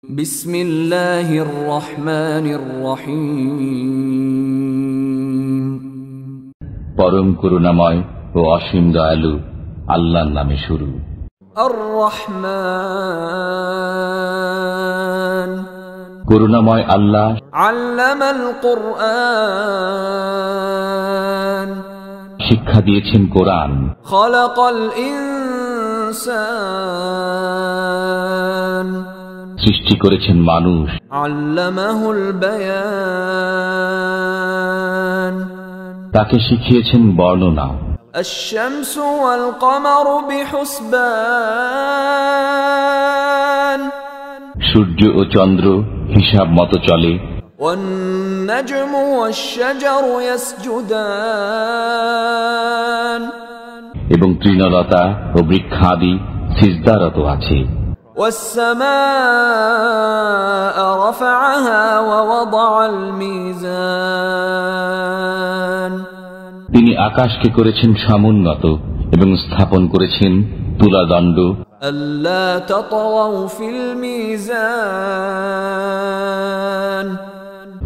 বিসমিল্লাহির রহমানির রহিম। পরম করুণাময় ও অসীম দয়ালু আল্লাহর নামে শুরু। আর রহমান, করুণাময় আল্লাহ আল্লামাল কুরআন, শিক্ষা দিয়েছেন কোরআন। খালাকাল ইনসান, সৃষ্টি করেছেন মানুষ। আল্লামাহুল বায়ান, তাকে শিখিয়েছেন বর্ণনা। আশ-শামসু ওয়াল কমারু বিহুসবান, সূর্য ও চন্দ্র হিসাব মতো চলে। ওয়ান নাজমু ওয়াশ-শাজারু ইয়াসজুদান, এবং তৃণলতা ও বৃক্ষাদি সিজদারত আছে। والسماء رفعها ووضع الميزان, তিনি আকাশকে করেছেন সমুন্নত এবং স্থাপন করেছেন তুলাদণ্ড। ألا تطغوا في الميزان,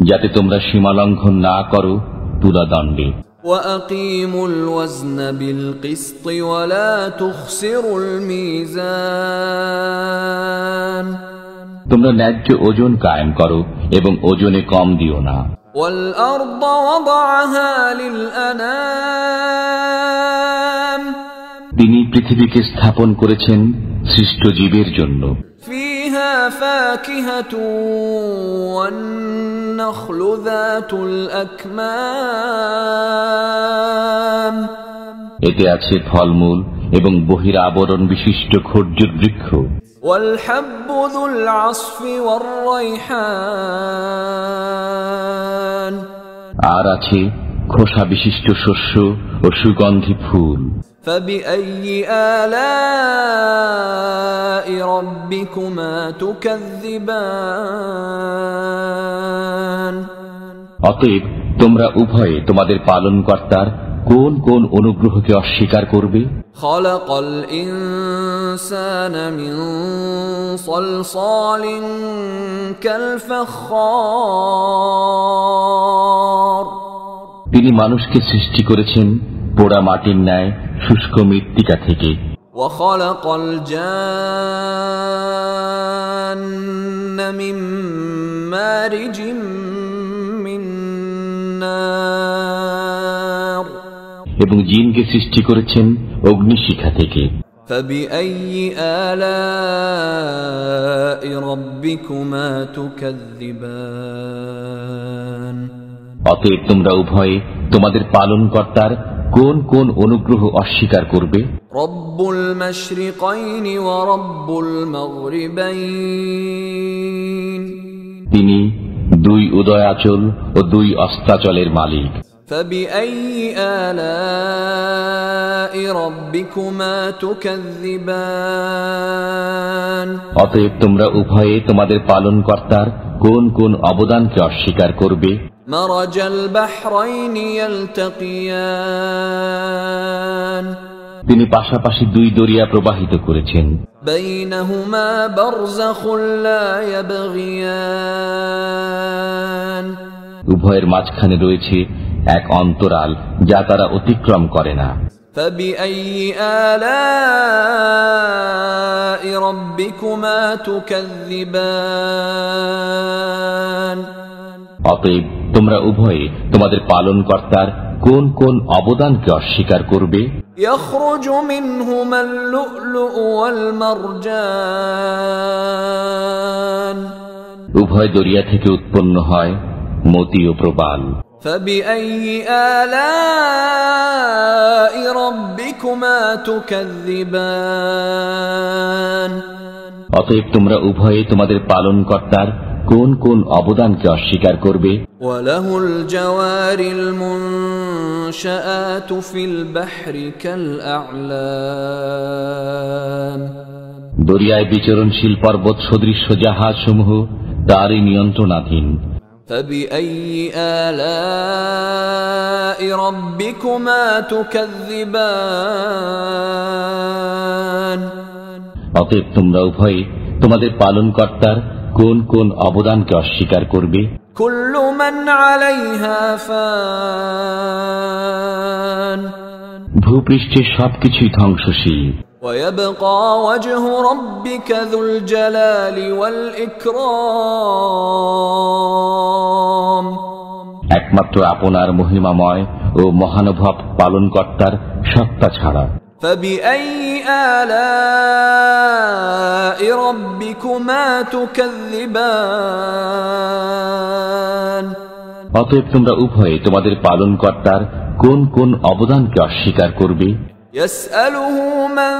যাতে তোমরা সীমালঙ্ঘন না করো তুলাদণ্ডে। وأقيموا الوزن بالقسط ولا تخسروا الميزان, তোমরা ন্যায্য ওজন কায়েম করো এবং ওজনে কম দিও না। والأرض وضعها للأنام, তিনি পৃথিবীকে স্থাপন করেছেন সৃষ্ট জীবের জন্য। فيها فاكهة والنخل ذات الأكمام, এতে আছে ফলমূল এবং বহিরাবরণ বিশিষ্ট খর্জুর বৃক্ষ। والحب ذو العصف والريحان, আর আছে খোসা বিশিষ্ট শস্য ও সুগন্ধি ফুল। فبأي آلاء ربكما تكذبان, অতএব তোমরা উভয়ে তোমাদের পালনকর্তার কোন কোন অনুগ্রহকে অস্বীকার করবে? خلق الإنسان من صلصال كالفخار, তিনি মানুষকে সৃষ্টি করেছেন পোড়া মাটির ন্যায় শুষ্ক মৃত্তিকা থেকে। وخلق الجان من مارج من نار, এবং জিনকে সৃষ্টি করেছেন অগ্নিশিখা থেকে। فبأي آلاء ربكما تكذبان, অতএব তোমরা উভয়ে তোমাদের পালনকর্তার কোন কোন অনুগ্রহ অস্বীকার করবে? رب المشرقين ورب المغربين, তিনি দুই উদয়াচল ও দুই অস্তাচলের মালিক। فبأي آلاء ربكما تكذبان, অতএব তোমরা উভয়ে তোমাদের পালনকর্তার কোন কোন অবদানকে অস্বীকার করবে? مرج البحرين يلتقيان, তিনি পাশাপাশি দুই দরিয়া প্রবাহিত করেছেন। بينهما برزخ لا يبغيان, উভয়ের মাঝখানে রয়েছে এক অন্তরাল যা তারা অতিক্রম করে না। فبأي آلاء ربكما تكذبان, অতএব তোমরা উভয়ে তোমাদের পালনকর্তার কোন কোন অবদানকে অস্বীকার করবে? يخرج منهما اللؤلؤ والمرجان, উভয় দরিয়া থেকে উৎপন্ন হয় মতি ও প্রবাল। فبأي آلاء ربكما تكذبان, অতএব তোমরা উভয়ে তোমাদের পালনকর্তার কোন কোন অবদানকে অস্বীকার করবে? وله الجوار المنشآت في البحر كالأعلام, দরিয়ায় বিচরণশীল পর্বত সদৃশ্য জাহাজ সমূহ তারই নিয়ন্ত্রণাধীন। فبأي آلاء ربكما تكذبان, অতএব তোমরা উভয়ে তোমাদের পালনকর্তার কোন কোন অবদানকে অস্বীকার করবে? كل من عليها فان ভূপৃষ্ঠের সবকিছুই ধ্বংসশীল। ويبقى وجه ربك ذو الجلال والإكرام একমাত্র আপনার মহিমাময় ও মহানুভব পালনকর্তার সত্তা ছাড়া। فبأي آلاء ربكما تكذبان অতএব তোমরা উভয়ে তোমাদের পালনকর্তার কোন কোন অবদানকে অস্বীকার করবে? يسأله من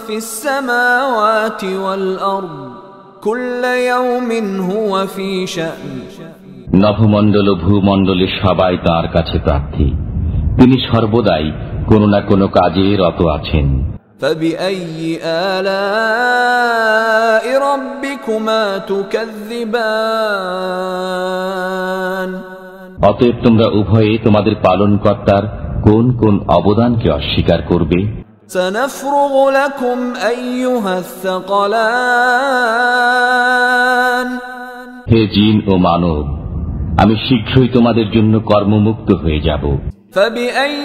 في السماوات والأرض كل يوم هو في شأن নভমণ্ডল ও ভূমণ্ডলের সবাই তাঁর কাছে প্রার্থী, তিনি সর্বদাই কোনো না কোনো কাজে রত আছেন। فبأي آلاء ربكما تكذبان অতএব তোমরা উভয়ে তোমাদের পালনকর্তার কোন কোন অবদানকে অস্বীকার করবে? سنفرغ لكم أيها الثقلان হে জিন ও মানব, আমি শীঘ্রই তোমাদের জন্য কর্মমুক্ত হয়ে যাব। فبأي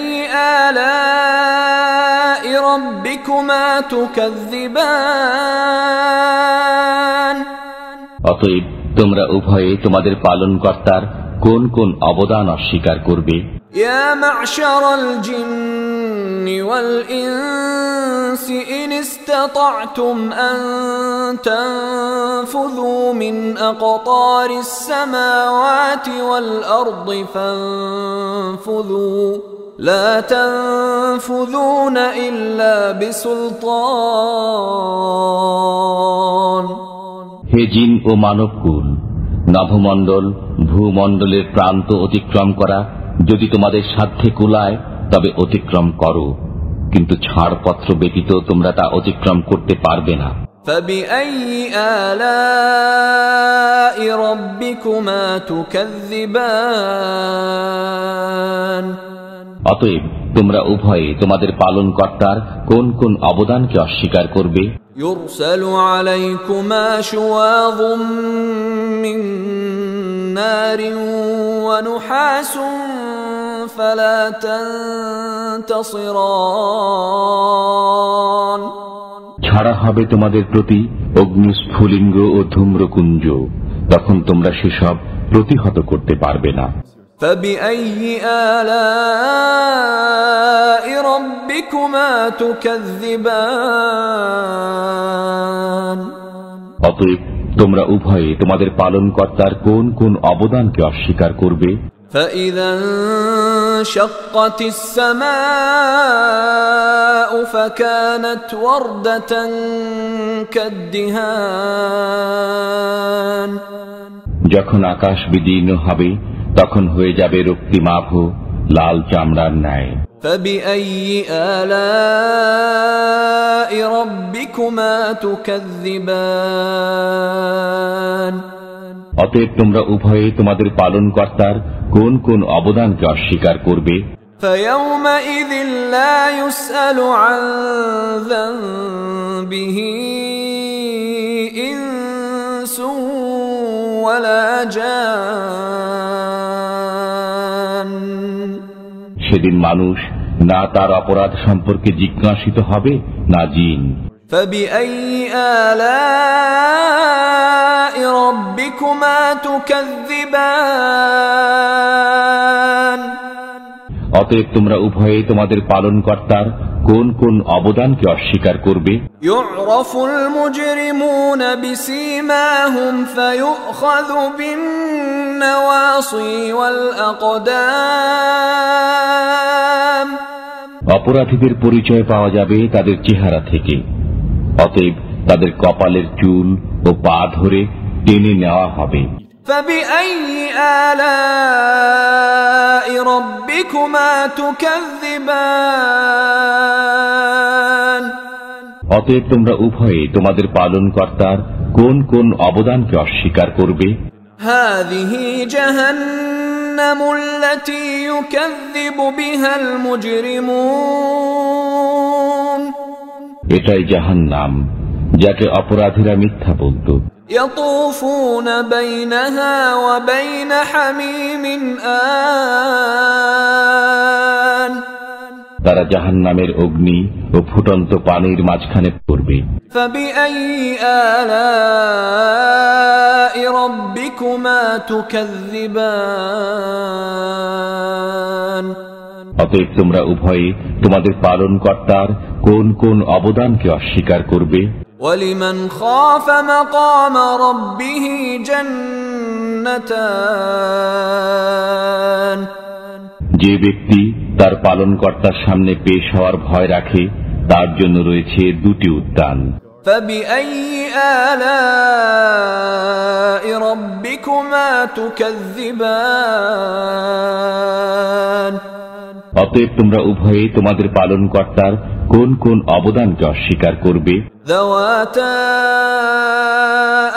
آلاء ربكما تكذبان অতএব তোমরা উভয়ে তোমাদের পালনকর্তার কোন কোন অবদান অস্বীকার করবে? يا معشر الجن والإنس إن استطعتم أن تنفذوا من أقطار السماوات والأرض فانفذوا لا تنفذون إلا بسلطان হে জিন ও মানবকুল, নভমণ্ডল ভূমণ্ডলের প্রান্ত অতিক্রম করা যদি তোমাদের সাধ্যে কুলায় তবে অতিক্রম করো, কিন্তু ছাড়পত্র ব্যতীত তোমরা তা অতিক্রম করতে পারবে না। فبأي آلاء ربكما تكذبان অতএব তোমরা উভয়ে তোমাদের পালনকর্তার কোন কোন অবদানকে অস্বীকার করবে? يرسل عليكما شواظ من نار ونحاس فلا تنتصران ছাড়া হবে তোমাদের প্রতি অগ্নিস্ফুলিঙ্গ ও ধূম্রকুঞ্জ, তখন তোমরা সেসব প্রতিহত করতে পারবে না। فبأي آلاء ربكما تكذبان অতএব তোমরা উভয়ে তোমাদের পালনকর্তার কোন কোন অবদানকে অস্বীকার করবে? فإذا انشقت السماء فكانت وردة كالدهان যখন আকাশ বিদীর্ণ হবে তখন হয়ে যাবে রক্তিমাভ লাল চামড়ার ন্যায়। فبأي آلاء ربكما تكذبان অতএব তোমরা উভয়ে তোমাদের পালনকর্তার কোন কোন অবদানকে অস্বীকার করবে? فيومئذ لا يسأل عن ذنبه إنس ولا جان সেদিন মানুষ না তার অপরাধ সম্পর্কে জিজ্ঞাসিত হবে না জিন। فبأي آلاء ربكما تكذبان অতএব তোমরা উভয়ে তোমাদের পালনকর্তার কোন কোন অবদানকে অস্বীকার করবে? يعرف المجرمون بسيماهم فيؤخذ بالنواصي والأقدام অপরাধীদের পরিচয় পাওয়া যাবে তাদের চেহারা থেকে, অতএব তাদের কপালের চুল ও পা ধরে টেনে নেওয়া হবে। فبأي آلاء ربكما تكذبان অতএব তোমরা উভয়ে তোমাদের পালনকর্তার কোন কোন অবদানকে অস্বীকার করবে? هذه جهنم التي يكذب بها المجرمون এটাই জাহান্নাম, যাকে অপরাধীরা মিথ্যা বলত। يطوفون بينها وبين حميم آن তারা জাহান্নামের অগ্নি ও ফুটন্ত পানির মাঝখানে পড়বে। فبأي آلاء ربكما تكذبان অতএব তোমরা উভয়ে তোমাদের পালনকর্তার কোন কোন অবদানকে অস্বীকার করবে? ولمن خاف مقام ربه جنتان যে ব্যক্তি তার পালনকর্তার সামনে পেশ হওয়ার ভয় রাখে তার জন্য রয়েছে দুটি উদ্যান। فبأي آلاء ربكما تكذبان অতএব তোমরা উভয়ে তোমাদের পালনকর্তার কোন কোন অবদানকে অস্বীকার করবে? ذواتا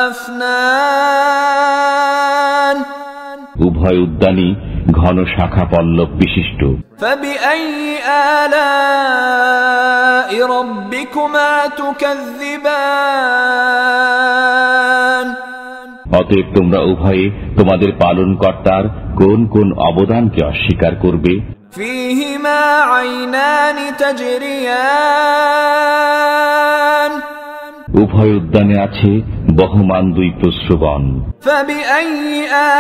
أفنان উভয় উদ্যানই ঘন শাখা পল্লব বিশিষ্ট। فبأي آلاء ربكما تكذبان অতএব তোমরা উভয়ে তোমাদের পালনকর্তার কোন কোন অবদানকে অস্বীকার করবে? فيهما عينان تجريان উভয় উদ্যানে আছে বহমান দুই প্রস্রবণ। فبأي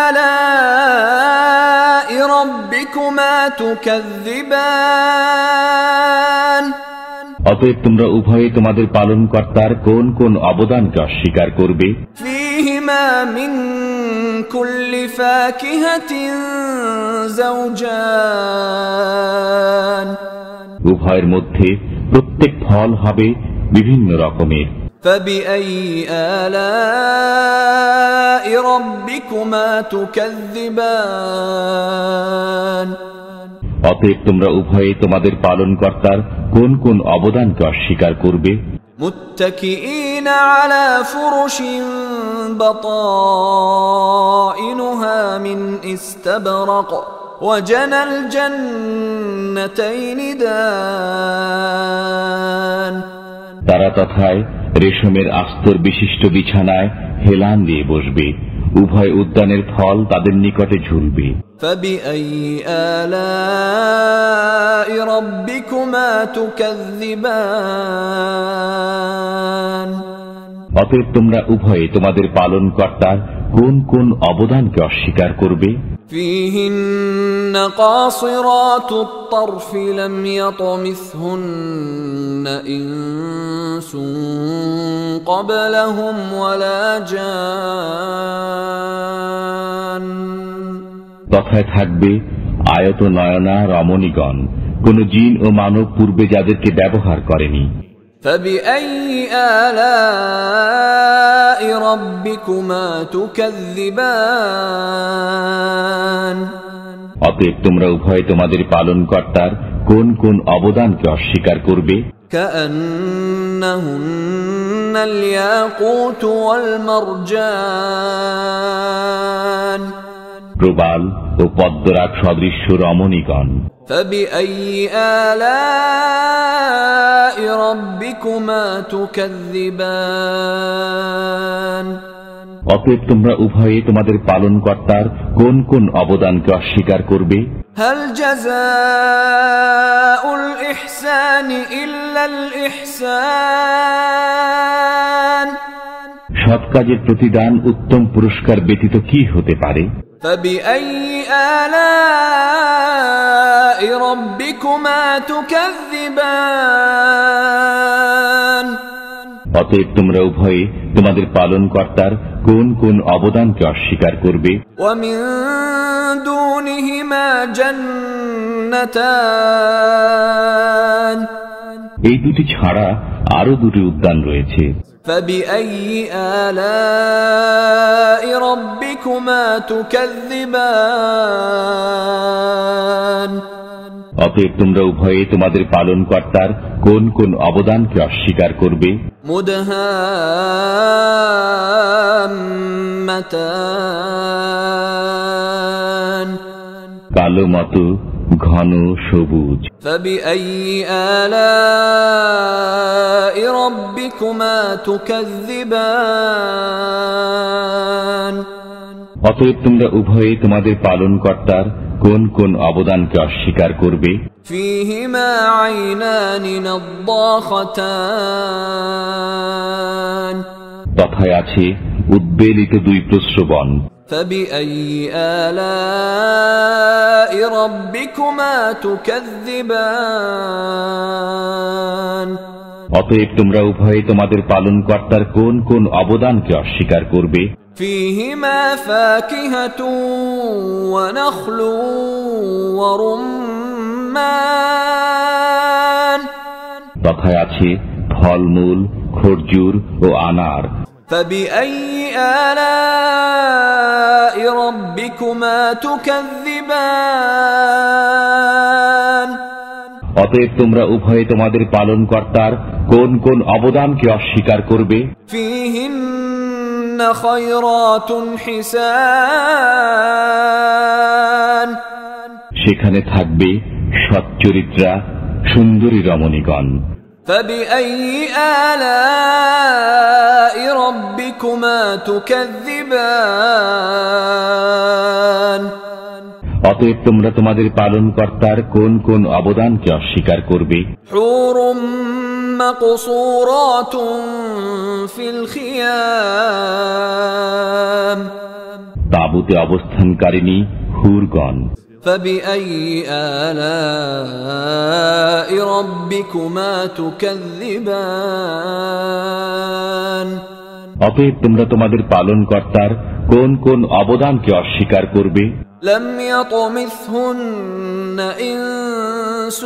آلاء ربكما تكذبان অতএব তোমরা উভয়ে তোমাদের পালনকর্তার কোন কোন অবদানকে অস্বীকার করবে? فيهما من كل فاكهة زوجان উভয়ের মধ্যে প্রত্যেক ফল হবে বিভিন্ন রকমের। فبأي آلاء ربكما تكذبان অতএব তোমরা উভয়ে তোমাদের পালনকর্তার কোন কোন অবদানকে অস্বীকার করবে? متكئين على فرش بطائنها من استبرق وجنى الجنتين دان তারা তথায় রেশমের আস্তর বিশিষ্ট বিছানায় হেলান দিয়ে বসবে, উভয় উদ্যানের ফল তাদের নিকটে ঝুলবে। فبأي آلاء ربكما تكذبان অতএব তোমরা উভয়ে তোমাদের পালনকর্তার কোন কোন অবদানকে অস্বীকার করবে? فيهن قاصرات الطرف لم يطمثهن إنس قبلهم ولا جان তথায় থাকবে আয়ত নয়না রমণীগণ, কোন জিন ও মানব পূর্বে যাদেরকে ব্যবহার করেনি। فبأي آلاء ربكما تكذبان অতএব তোমরা উভয়ে তোমাদের পালনকর্তার কোন কোন অবদানকে অস্বীকার করবে? كأنهن الياقوت والمرجان প্রবাল ও পদ্মরাগ সদৃশ্য রমণীগণ। فبأي آلاء ربكما تكذبان অতএব তোমরা উভয়ে তোমাদের পালনকর্তার কোন কোন অবদানকে অস্বীকার করবে? هل جزاء الإحسان إلا الإحسان সৎ কাজের প্রতিদান উত্তম পুরস্কার ব্যতীত কি হতে পারে? فبأي آلاء ربكما تكذبان অতএব তোমরা উভয়ে তোমাদের পালনকর্তার কোন কোন অবদানকে অস্বীকার করবে? ومن دونهما جنتان এই দুটি ছাড়া আরো দুটি উদ্যান রয়েছে। فبأي آلاء ربكما تكذبان অতএব তোমরা উভয়ে তোমাদের পালনকর্তার কোন কোন অবদানকে অস্বীকার করবে? مدهامتان কালো মতো ঘন সবুজ। فبأي آلاء ربكما تكذبان অতএব তোমরা উভয়ে তোমাদের পালনকর্তার কোন কোন অবদানকে অস্বীকার করবে? فيهما عينان نضاختان তথায় আছে উদ্বেলিত দুই প্রস্রবণ। فبأي آلاء ربكما تكذبان অতএব তোমরা উভয়ে তোমাদের পালনকর্তার কোন কোন অবদানকে অস্বীকার করবে? فيهما فاكهة ونخل ورمان তথায় আছে ফলমূল, খরজুর ও আনার। فبأي آلاء ربكما تكذبان অতএব তোমরা উভয়ে তোমাদের পালনকর্তার কোন কোন অবদানকে অস্বীকার করবে? فيهن خيرات حسان সেখানে থাকবে সচ্চরিত্রা সুন্দরী রমণীগণ। فبأي آلاء ربكما تكذبان অতএব তোমরা তোমাদের পালনকর্তার কোন কোন অবদানকে অস্বীকার করবে? حور مقصورات في الخيام তাঁবুতে অবস্থানকারিণী হুরগণ। فبأي آلاء ربكما تكذبان অতএব তোমরা তোমাদের পালনকর্তার কোন কোন অবদানকে অস্বীকার করবে? لم يطمثهن إنس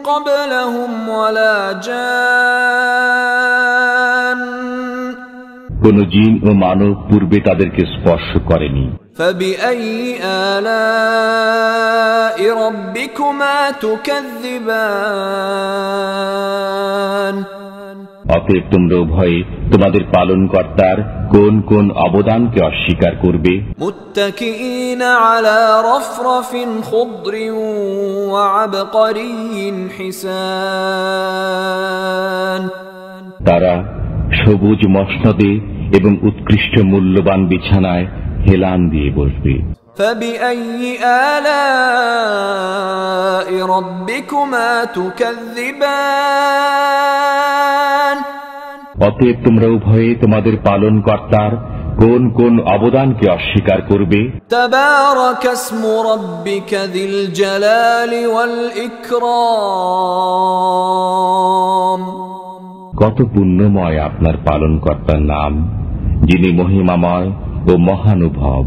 قبلهم ولا جان কোন জিন ও মানব পূর্বে তাদেরকে স্পর্শ করেনি। فبأي آلاء ربكما تكذبان অতএব তোমরা উভয়ে তোমাদের পালনকর্তার কোন কোন অবদানকে অস্বীকার করবে? متكئين على رفرف خضر وعبقري حسان তারা সবুজ মসনদে এবং উৎকৃষ্ট মূল্যবান বিছানায় হেলান দিয়ে বসবে। فبأي آلاء ربكما تكذبان অতএব তোমরা উভয়ে তোমাদের পালনকর্তার কোন কোন অবদানকে অস্বীকার করবে? تبارك اسم ربك ذي الجلال والإكرام কত পুণ্যময় আপনার পালনকর্তার নাম, যিনি মহিমাময় ও মহানুভব।